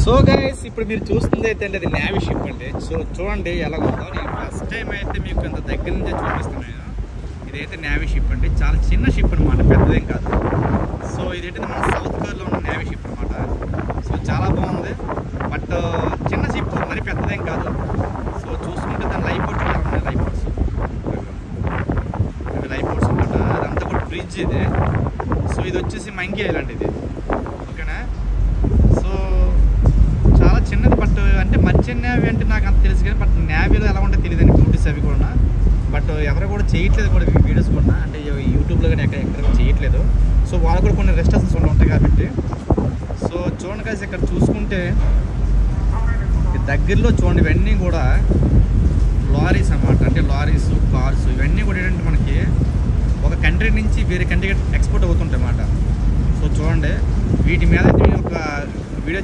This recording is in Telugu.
సో గైస్ ఇప్పుడు మీరు చూస్తుంది అయితే అది నేవీ షిప్ అండి. సో చూడండి ఎలా ఉందో. నేను ఫస్ట్ టైం అయితే మీకు ఇంత దగ్గర నుంచే చూపిస్తున్నాను. ఇదైతే నేవీ షిప్ అండి, చాలా చిన్న షిప్ అనమాట, పెద్దదేం కాదు. సో ఇదైతే మన సౌత్ కోరియాలో ఉన్న నేవీ షిప్ అనమాట. సో చాలా బాగుంది, బట్ చిన్న షిప్, మరి పెద్దదేం కాదు. సో చూసుకుంటే దాని లైఫ్ బోట్స్ కూడా ఉన్నాయి. లైఫ్ బోట్స్, ఇవి లైఫ్ బోట్స్ అనమాట. అదంతా కూడా బ్రిడ్జ్ ఇది. సో ఇది వచ్చేసి మంకీ ఐలాండ్ ఇది, ఓకేనా. సో చాలా చిన్నది, బట్ అంటే మర్చెంట్ నేవీ అంటే నాకు అంత తెలుసు కానీ, బట్ నేవీలో ఎలా ఉంటే తెలియదండి డ్యూటీస్ అవి కూడా. బట్ ఎవరు కూడా చేయట్లేదు కూడా వీడియోస్ కూడా, అంటే యూట్యూబ్లో కానీ ఎక్కడ చేయట్లేదు. సో వాళ్ళు కూడా కొన్ని రెస్ట్రిక్షన్స్ ఉంటాయి కాబట్టి. సో చూడండి కలిసి ఇక్కడ చూసుకుంటే దగ్గరలో చూడండి, ఇవన్నీ కూడా లారీస్ అన్నమాట. అంటే లారీస్, కార్స్, ఇవన్నీ కూడా ఏంటంటే మనకి ఒక కంట్రీ నుంచి వేరే కంట్రీకి ఎక్స్పోర్ట్ అవుతుంటాయి అన్నమాట. సో చూడండి, వీటి మీద ఒక వీడియో